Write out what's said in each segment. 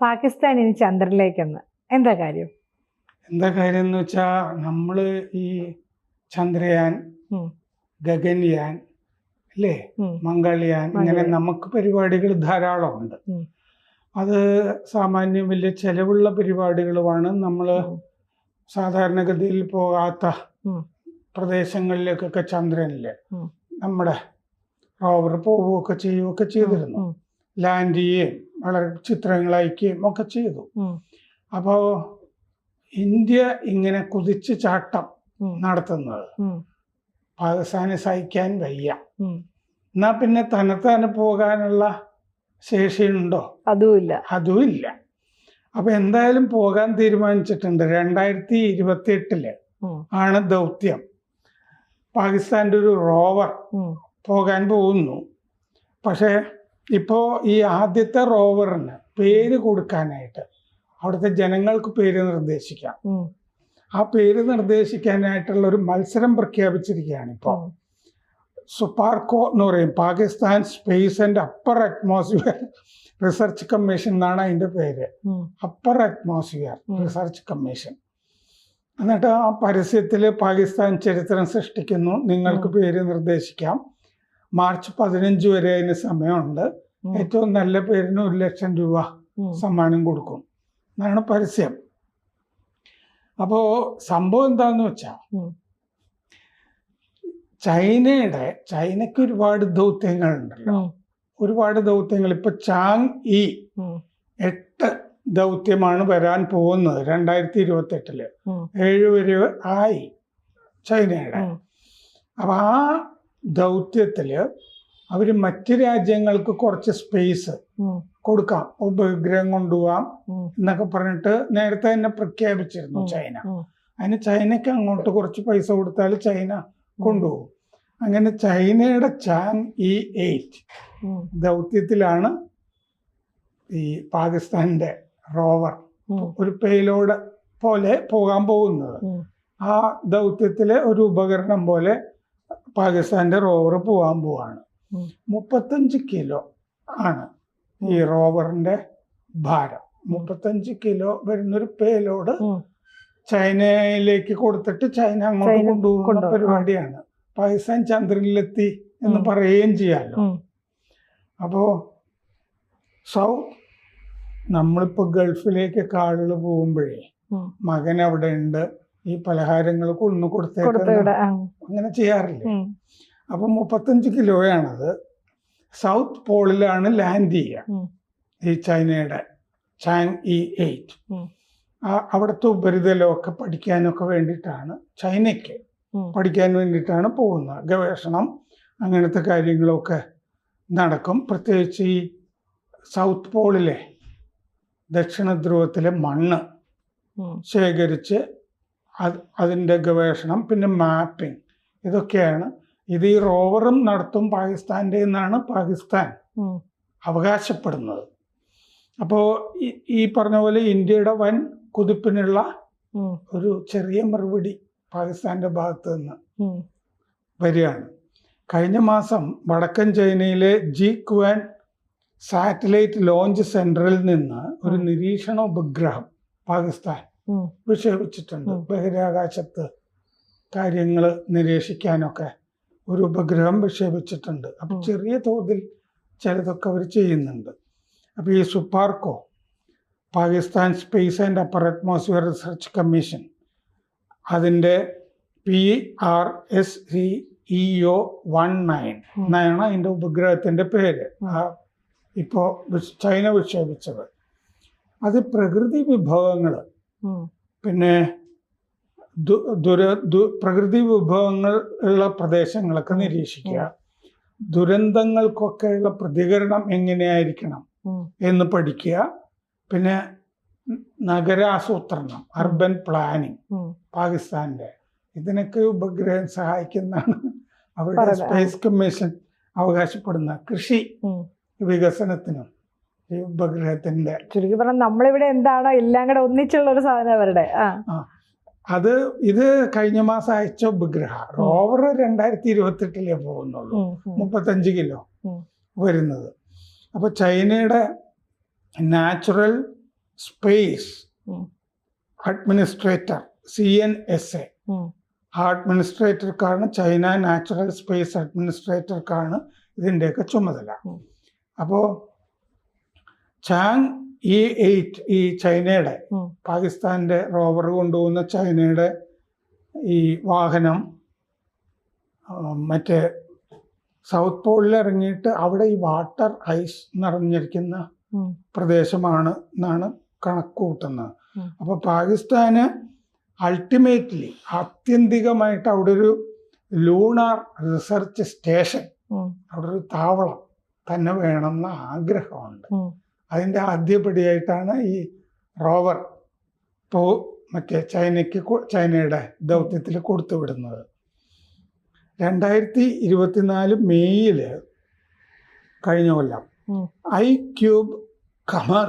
പാകിസ്ഥാൻ ഇനി ചന്ദ്രനിലേക്കെന്ന് എന്താ കാര്യം? എന്താ കാര്യം എന്ന് വെച്ചാൽ നമ്മൾ ഈ ചന്ദ്രയാൻ, ഗഗൻയാൻ അല്ലേ, മംഗൾയാൻ, ഇങ്ങനെ നമുക്ക് പരിപാടികൾ ധാരാളമുണ്ട്. അത് സാമാന്യം വലിയ ചെലവുള്ള പരിപാടികളുമാണ്. നമ്മൾ സാധാരണഗതിയിൽ പോകാത്ത പ്രദേശങ്ങളിലേക്കൊക്കെ ചന്ദ്രനിൽ നമ്മുടെ റോവർ പോവുകയൊക്കെ ചെയ്യുകയൊക്കെ ചെയ്തിരുന്നു. ലാൻഡ് ചെയ്യുകയും വളരെ ചിത്രങ്ങൾ അയക്കുകയും ഒക്കെ ചെയ്തു. അപ്പോൾ ഇന്ത്യ ഇങ്ങനെ കുതിച്ചു ചാട്ടം നടത്തുന്നത് പാകിസ്ഥാന് സഹിക്കാൻ വയ്യ. എന്നാ പിന്നെ തന്നെത്താനെ പോകാനുള്ള ശേഷിയുണ്ടോ? അതുമില്ല. അപ്പൊ എന്തായാലും പോകാൻ തീരുമാനിച്ചിട്ടുണ്ട്. 2028 ആണ് ദൗത്യം. പാകിസ്ഥാന്റെ ഒരു റോവർ പോകാൻ പോകുന്നു. പക്ഷെ ഇപ്പോ ഈ ആദ്യത്തെ റോവറിന് പേര് കൊടുക്കാനായിട്ട് അവിടുത്തെ ജനങ്ങൾക്ക് പേര് നിർദ്ദേശിക്കാം. ആ പേര് നിർദ്ദേശിക്കാനായിട്ടുള്ള ഒരു മത്സരം പ്രഖ്യാപിച്ചിരിക്കുകയാണ് ഇപ്പോൾ. സുപാർക്കോ എന്ന് പറയും, Pakistan space and upper atmosphere research commission എന്നാണ് അതിന്റെ പേര്. Upper atmosphere research commission. എന്നിട്ട് ആ പരസ്യത്തിൽ പാകിസ്ഥാൻ ചരിത്രം സൃഷ്ടിക്കുന്നു, നിങ്ങൾക്ക് പേര് നിർദ്ദേശിക്കാം, മാർച്ച് 15 വരെ അതിന് സമയമുണ്ട്, ഏറ്റവും നല്ല പേരിന് 1 ലക്ഷം രൂപ സമ്മാനം കൊടുക്കും എന്നാണ് പരസ്യം. അപ്പോ സംഭവം എന്താന്ന് വെച്ചാൽ ചൈനയ്ക്ക് ഒരുപാട് ദൗത്യങ്ങളുണ്ടല്ലോ, ഒരുപാട് ദൗത്യങ്ങൾ. ഇപ്പൊ ചാങ് ഈ 8 ദൗത്യമാണ് വരാൻ പോകുന്നത് 2028. 7 വരെ ആയി ചൈനയുടെ. അപ്പൊ ആ ദൗത്യത്തില് അവര് മറ്റ് രാജ്യങ്ങൾക്ക് കുറച്ച് സ്പേസ് കൊടുക്കാം, ഉപഗ്രഹം കൊണ്ടുപോകാം എന്നൊക്കെ പറഞ്ഞിട്ട് നേരത്തെ തന്നെ പ്രഖ്യാപിച്ചിരുന്നു ചൈന. അതിന് ചൈനയ്ക്ക് അങ്ങോട്ട് കുറച്ച് പൈസ കൊടുത്താൽ ചൈന കൊണ്ടുപോകും. അങ്ങനെ ചൈനയുടെ ചാങ് ഈ 8 ദൗത്യത്തിലാണ് ഈ പാകിസ്ഥാന്റെ റോവർ ഒരു പേലോഡ് പോലെ പോകാൻ പോകുന്നത്. ആ ദൗത്യത്തിലെ ഒരു ഉപകരണം പോലെ പാകിസ്ഥാന്റെ റോവർ പോകാൻ പോവാണ്. 35 കിലോ ആണ് ഈ റോവറിന്റെ ഭാരം. 35 കിലോ വരുന്നൊരു പേലോഡ് ചൈനയിലേക്ക് കൊടുത്തിട്ട് ചൈന അങ്ങോട്ട് കൊണ്ടുപോകുന്ന പരിപാടിയാണ്. പാകിസ്ഥാൻ ചന്ദ്രനിലെത്തി എന്ന് പറയുകയും ചെയ്യാമല്ലോ. അപ്പോ നമ്മളിപ്പോ ഗൾഫിലേക്കൊക്കെ ആളുകൾ പോകുമ്പോഴേ മകൻ അവിടെ ഉണ്ട്, ഈ പലഹാരങ്ങൾ കൊണ്ടു കൊടുത്തേക്ക് അങ്ങനെ ചെയ്യാറില്ലേ. അപ്പൊ 35 കിലോയാണത്. സൗത്ത് പോളിലാണ് ലാൻഡ് ചെയ്യുക ഈ ചൈനയുടെ ചാങ് ഈ 8. അവിടുത്തെ ഉപരിതലമൊക്കെ പഠിക്കാനൊക്കെ വേണ്ടിയിട്ടാണ്, ചൈനയ്ക്ക് പഠിക്കാൻ വേണ്ടിയിട്ടാണ് പോകുന്നത്. ഗവേഷണം അങ്ങനത്തെ കാര്യങ്ങളൊക്കെ നടക്കും. പ്രത്യേകിച്ച് ഈ സൗത്ത് പോളിലെ ദക്ഷിണ ധ്രുവത്തിലെ മണ്ണ് ശേഖരിച്ച് അതിൻ്റെ ഗവേഷണം, പിന്നെ മാപ്പിംഗ്, ഇതൊക്കെയാണ്. ഇത് ഈ റോവറും നടത്തും പാകിസ്ഥാൻ്റെ എന്നാണ് പാകിസ്ഥാൻ അവകാശപ്പെടുന്നത്. അപ്പോൾ ഈ പറഞ്ഞ പോലെ ഇന്ത്യയുടെ വൻ കുതിപ്പിനുള്ള ഒരു ചെറിയ മറുപടി പാകിസ്ഥാന്റെ ഭാഗത്ത് നിന്ന് വരികയാണ്. കഴിഞ്ഞ മാസം വടക്കൻ ചൈനയിലെ ജിക്വാൻ സാറ്റലൈറ്റ് ലോഞ്ച് സെന്ററിൽ നിന്ന് ഒരു നിരീക്ഷണ ഉപഗ്രഹം പാകിസ്ഥാൻ വിക്ഷേപിച്ചിട്ടുണ്ട്. ബഹിരാകാശത്ത് കാര്യങ്ങൾ നിരീക്ഷിക്കാനൊക്കെ ഒരു ഉപഗ്രഹം വിക്ഷേപിച്ചിട്ടുണ്ട്. അപ്പൊ ചെറിയ തോതിൽ ചിലതൊക്കെ അവർ ചെയ്യുന്നുണ്ട്. അപ്പൊ ഈ SUPARCO, Pakistan space and upper atmosphere research commission, അതിൻ്റെ PRSCEO-19 എന്നാണ് അതിൻ്റെ ഉപഗ്രഹത്തിൻ്റെ പേര്. ഇപ്പോൾ ചൈന വിക്ഷേപിച്ചത്. അത് പ്രകൃതി വിഭവങ്ങൾ, പിന്നെ പ്രകൃതി വിഭവങ്ങൾ ഉള്ള പ്രദേശങ്ങളൊക്കെ നിരീക്ഷിക്കുക, ദുരന്തങ്ങൾക്കൊക്കെയുള്ള പ്രതികരണം എങ്ങനെയായിരിക്കണം എന്ന് പഠിക്കുക, പിന്നെ നഗരാസൂത്രണം, അർബൻ പ്ലാനിങ് പാകിസ്ഥാന്റെ, ഇതിനൊക്കെ ഉപഗ്രഹം സഹായിക്കുന്നതാണ് അവരുടെ സ്പേസ് കമ്മീഷൻ അവകാശപ്പെടുന്ന. കൃഷി വികസനത്തിനും ഈ ഉപഗ്രഹത്തിന്റെ, ചുരുക്കി പറഞ്ഞാൽ നമ്മളിവിടെ എന്താണോ എല്ലാം കൂടെ ഒന്നിച്ചുള്ള ഒരു സാധനം അവരുടെ. ഇത് കഴിഞ്ഞ മാസം അയച്ച ഉപഗ്രഹ റോവർ 2028 പോകുന്നുള്ളൂ. 35 കിലോ വരുന്നത്. അപ്പൊ ചൈനയുടെ നാച്ചുറൽ സ്പേസ് ഉം. അഡ്മിനിസ്ട്രേറ്റർ CNSA ആ അഡ്മിനിസ്ട്രേറ്റർക്കാണ്, ചൈന നാച്ചുറൽ സ്പേസ് അഡ്മിനിസ്ട്രേറ്റർക്കാണ് ഇതിൻ്റെയൊക്കെ ചുമതല. അപ്പോൾ Chang'e-8 ഈ ചൈനയുടെ പാകിസ്ഥാൻ്റെ റോവർ കൊണ്ടുപോകുന്ന ചൈനയുടെ ഈ വാഹനം മറ്റേ സൗത്ത് പോളിൽ ഇറങ്ങിയിട്ട് അവിടെ ഈ വാട്ടർ ഐസ് നിറഞ്ഞിരിക്കുന്ന പ്രദേശമാണ് എന്നാണ് കണക്ക് കൂട്ടുന്നത്. അപ്പോൾ പാകിസ്ഥാന് അൾട്ടിമേറ്റ്ലി ആത്യന്തികമായിട്ട് അവിടെ ഒരു ലൂണാർ റിസർച്ച് സ്റ്റേഷൻ, അവിടെ ഒരു താവളം തന്നെ വേണമെന്ന ആഗ്രഹമുണ്ട്. അതിൻ്റെ ആദ്യപടിയായിട്ടാണ് ഈ റോവർ ഇപ്പോൾ മറ്റേ ചൈനയുടെ ദൗത്യത്തിൽ കൊടുത്തുവിടുന്നത്. 2024 മെയ്യിൽ കഴിഞ്ഞ കൊല്ലം ഖമർ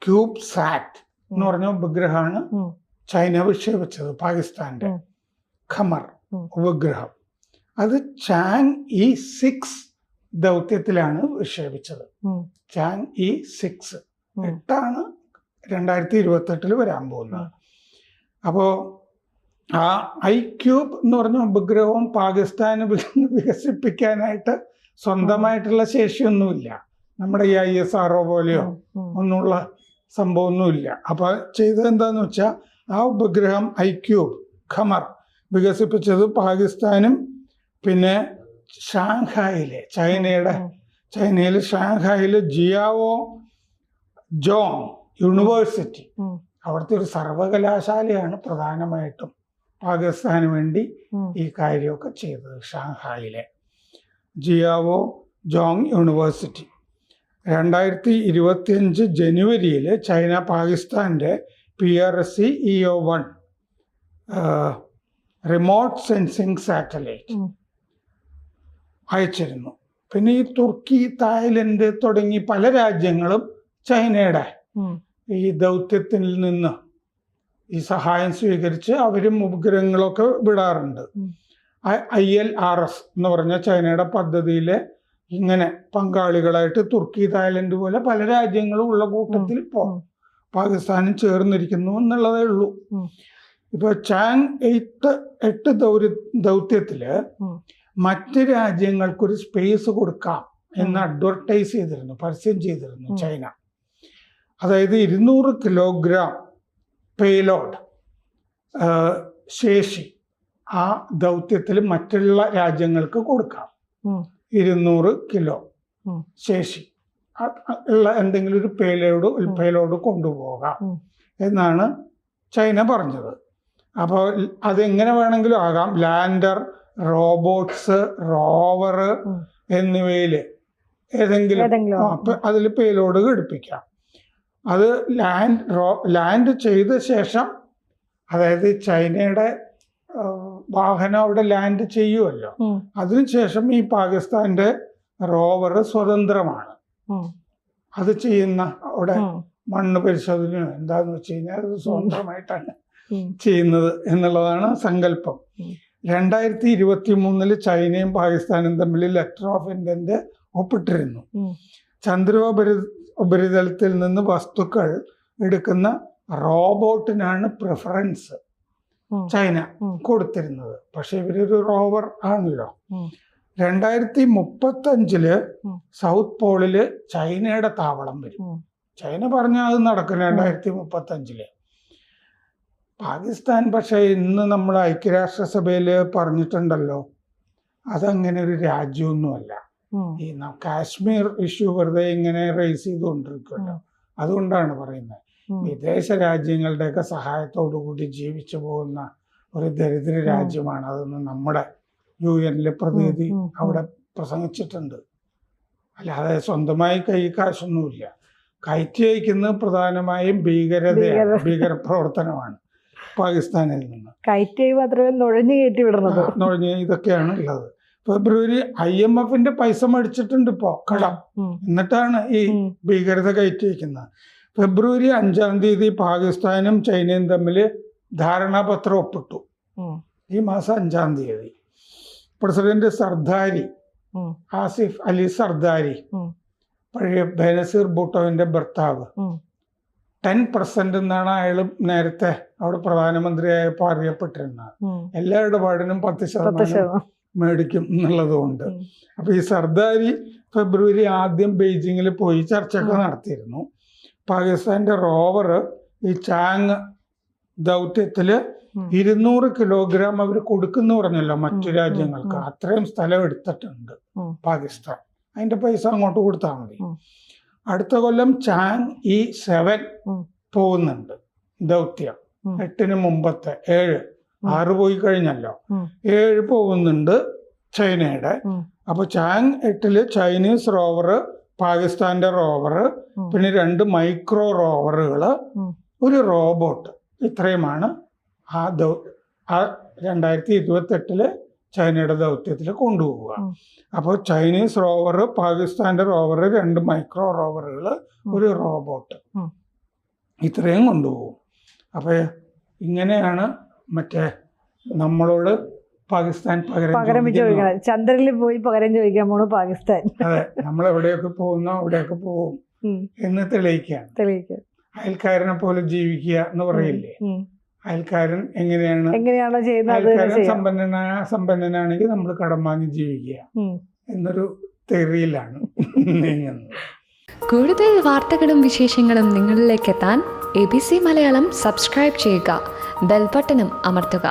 ക്യൂബ് സാറ്റ് എന്ന് പറഞ്ഞ ഉപഗ്രഹമാണ് ചൈന വിക്ഷേപിച്ചത്. പാകിസ്ഥാന്റെ ഖമർ ഉപഗ്രഹം അത് Chang'e-6 ദൗത്യത്തിലാണ് വിക്ഷേപിച്ചത്. Chang'e-6 8 2028 വരാൻ പോകുന്നത്. അപ്പോൾ ആ ഐക്യൂബ് എന്ന് പറഞ്ഞ ഉപഗ്രഹവും പാകിസ്ഥാന് വികസിപ്പിക്കാനായിട്ട് സ്വന്തമായിട്ടുള്ള ശേഷിയൊന്നുമില്ല. നമ്മുടെ ഈ ISRO പോലെയോ ഒന്നുള്ള സംഭവമൊന്നുമില്ല. അപ്പോൾ ചെയ്തത് എന്താന്ന് വെച്ചാൽ ആ ഉപഗ്രഹം ഐക്യൂബ് ഖമർ വികസിപ്പിച്ചത് പാകിസ്ഥാനും പിന്നെ ഷാങ്ഹായിലെ ചൈനയിലെ ഷാങ്ഹായിലെ ജിയാവോ ജോങ് യൂണിവേഴ്സിറ്റി, അവിടുത്തെ ഒരു സർവകലാശാലയാണ് പ്രധാനമായിട്ടും പാകിസ്ഥാന് വേണ്ടി ഈ കാര്യമൊക്കെ ചെയ്തത്. ഷാങ്ഹായിലെ ജിയാവോ ജോങ് യൂണിവേഴ്സിറ്റി 2025 ജനുവരിയിൽ ചൈന പാകിസ്ഥാൻ്റെ PRS EO-1 remote sensing satellite അയച്ചിരുന്നു. പിന്നെ ഈ തുർക്കി, തായ്ലൻഡ് തുടങ്ങി പല രാജ്യങ്ങളും ചൈനയുടെ ഈ ദൗത്യത്തിൽ നിന്ന് ഈ സഹായം സ്വീകരിച്ച് അവരും ഉപഗ്രഹങ്ങളൊക്കെ വിടാറുണ്ട്. ILRS എന്ന് പറഞ്ഞ ചൈനയുടെ പദ്ധതിയിലെ ഇങ്ങനെ പങ്കാളികളായിട്ട് തുർക്കി, തായ്ലൻഡ് പോലെ പല രാജ്യങ്ങളും ഉള്ള കൂട്ടത്തിൽ ഇപ്പോൾ പാകിസ്ഥാനും ചേർന്നിരിക്കുന്നു എന്നുള്ളതേ ഉള്ളൂ. ഇപ്പോൾ Chang'e-8 ദൗത്യത്തില് മറ്റ് രാജ്യങ്ങൾക്കൊരു സ്പേസ് കൊടുക്കാം എന്ന് അഡ്വർടൈസ് ചെയ്തിരുന്നു, പരസ്യം ചെയ്തിരുന്നു ചൈന. അതായത് 200 കിലോഗ്രാം പേലോഡ് ശേഷി ആ ദൗത്യത്തിൽ മറ്റുള്ള രാജ്യങ്ങൾക്ക് കൊടുക്കാം. 200 കിലോ ശേഷി ഉള്ള എന്തെങ്കിലും ഒരു പേലോഡ് കൊണ്ടുപോകാം എന്നാണ് ചൈന പറഞ്ഞത്. അപ്പോൾ അതെങ്ങനെ വേണമെങ്കിലും ആകാം. ലാൻഡർ, റോബോട്ട്സ്, റോവർ എന്നിവയിൽ ഏതെങ്കിലും അതിൽ പേലോഡ് ഘടിപ്പിക്കാം. അത് ലാൻഡ് ചെയ്ത ശേഷം, അതായത് ചൈനയുടെ വാഹനം അവിടെ ലാൻഡ് ചെയ്യുമല്ലോ, അതിനുശേഷം ഈ പാകിസ്ഥാന്റെ റോവർ സ്വതന്ത്രമാണ്. അത് ചെയ്യുന്ന അവിടെ മണ്ണ് പരിശോധനയോ എന്താന്ന് വെച്ച് കഴിഞ്ഞാൽ അത് സ്വതന്ത്രമായിട്ടാണ് ചെയ്യുന്നത് എന്നുള്ളതാണ് സങ്കല്പം. 2023 ചൈനയും പാകിസ്ഥാനും തമ്മിൽ ലെറ്റർ ഓഫ് ഇന്റന്റ് ഒപ്പിട്ടിരുന്നു. ഉപരിതലത്തിൽ നിന്ന് വസ്തുക്കൾ എടുക്കുന്ന റോബോട്ടിനാണ് പ്രിഫറൻസ് ചൈന കൊടുത്തിരുന്നത്. പക്ഷെ ഇവരൊരു റോവർ ആണല്ലോ. 2035 സൗത്ത് പോളില് ചൈനയുടെ താവളം വരും. ചൈന പറഞ്ഞാൽ അത് നടക്കും 2035. പാകിസ്ഥാൻ പക്ഷേ ഇന്ന് നമ്മൾ ഐക്യരാഷ്ട്രസഭയിൽ പറഞ്ഞിട്ടുണ്ടല്ലോ, അതങ്ങനെ ഒരു രാജ്യമൊന്നുമല്ല. ഈ കാശ്മീർ ഇഷ്യൂ വെറുതെ ഇങ്ങനെ റേസ് ചെയ്തുകൊണ്ടിരിക്കുമല്ലോ, അതുകൊണ്ടാണ് പറയുന്നത്. വിദേശ രാജ്യങ്ങളുടെയൊക്കെ സഹായത്തോടു കൂടി ജീവിച്ചു പോകുന്ന ഒരു ദരിദ്ര രാജ്യമാണ് അതെന്ന് നമ്മുടെ UN പ്രതിനിധി അവിടെ പ്രസംഗിച്ചിട്ടുണ്ട്. അല്ലാതെ സ്വന്തമായി കാശൊന്നുമില്ല. കയറ്റി അയക്കുന്നത് പ്രധാനമായും ഭീകരപ്രവർത്തനമാണ് പാകിസ്ഥാനിൽ നിന്ന്. നുഴഞ്ഞ് ഇതൊക്കെയാണ് ഉള്ളത്. ഫെബ്രുവരി IMF പൈസ മേടിച്ചിട്ടുണ്ട് ഇപ്പോ കടം, എന്നിട്ടാണ് ഈ ഭീകരത കയറ്റി അയക്കുന്നത്. ഫെബ്രുവരി 5 പാകിസ്ഥാനും ചൈനയും തമ്മിൽ ധാരണാപത്രം ഒപ്പിട്ടു. ഈ മാസം 5 പ്രസിഡന്റ് ആസിഫ് അലി സർദാരി, പഴയ ബേനസീർ ഭൂട്ടോവിന്റെ ഭർത്താവ്, 10% എന്നാണ് അയാൾ നേരത്തെ അവിടെ പ്രധാനമന്ത്രിയായപ്പോൾ അറിയപ്പെട്ടിരുന്നത്. എല്ലാ ഇടപാടിനും 10% മേടിക്കും എന്നുള്ളതുകൊണ്ട്. അപ്പൊ ഈ സർദാരി ഫെബ്രുവരി ആദ്യം ബെയ്ജിങ്ങിൽ പോയി ചർച്ചയൊക്കെ നടത്തിയിരുന്നു. പാകിസ്ഥാന്റെ റോവർ ഈ ചാങ് ദൗത്യത്തില് 200 കിലോഗ്രാം അവർ കൊടുക്കുന്നു പറഞ്ഞല്ലോ മറ്റു രാജ്യങ്ങൾക്ക്. അത്രയും സ്ഥലം എടുത്തിട്ടുണ്ട് പാകിസ്ഥാൻ. അതിന്റെ പൈസ അങ്ങോട്ട് കൊടുത്താൽ മതി. അടുത്ത കൊല്ലം ചാങ് E7 പോകുന്നുണ്ട് ദൗത്യം. 8 മുമ്പത്തെ 6 പോയി കഴിഞ്ഞല്ലോ. 7 പോകുന്നുണ്ട് ചൈനയുടെ. അപ്പൊ ചാങ് 8 ചൈനീസ് റോവർ, പാകിസ്ഥാന്റെ റോവർ, പിന്നെ 2 മൈക്രോ റോവറുകള്, ഒരു റോബോട്ട്. ഇത്രയുമാണ് ആ 2028 ചൈനയുടെ ദൗത്യത്തിൽ കൊണ്ടുപോവുക. അപ്പോൾ ചൈനീസ് റോവർ, പാകിസ്ഥാന്റെ റോവർ, 2 മൈക്രോ റോവറുകൾ, ഒരു റോബോട്ട്, ഇത്രയും കൊണ്ടുപോകും. അപ്പൊ ഇങ്ങനെയാണ് മറ്റേ നമ്മളോട് പാകിസ്ഥാൻ പകരം ചോദിക്കണം. ചന്ദ്രനിൽ പോയി പകരം ചോദിക്കാൻ പോണു പാകിസ്ഥാൻ. അതെ, നമ്മൾ എവിടെയൊക്കെ പോകുന്നോ അവിടെയൊക്കെ പോകും എന്ന് തെളിയിക്കാൻ. അയൽക്കാരനെ പോലെ ജീവിക്കുക എന്ന് പറയില്ലേ, അയൽക്കാരൻ എങ്ങനെയാണോ ചെയ്യുന്നത്, സമ്പന്നനാണെങ്കിൽ നമ്മൾ കടം വാങ്ങി ജീവിക്കുക എന്നൊരു തെറിയിലാണ് നീങ്ങുന്നത്. കൂടുതൽ വാർത്തകളും വിശേഷങ്ങളും നിങ്ങളിലേക്ക് എത്താൻ ABC മലയാളം സബ്സ്ക്രൈബ് ചെയ്യുക, ബെൽബട്ടനും അമർത്തുക.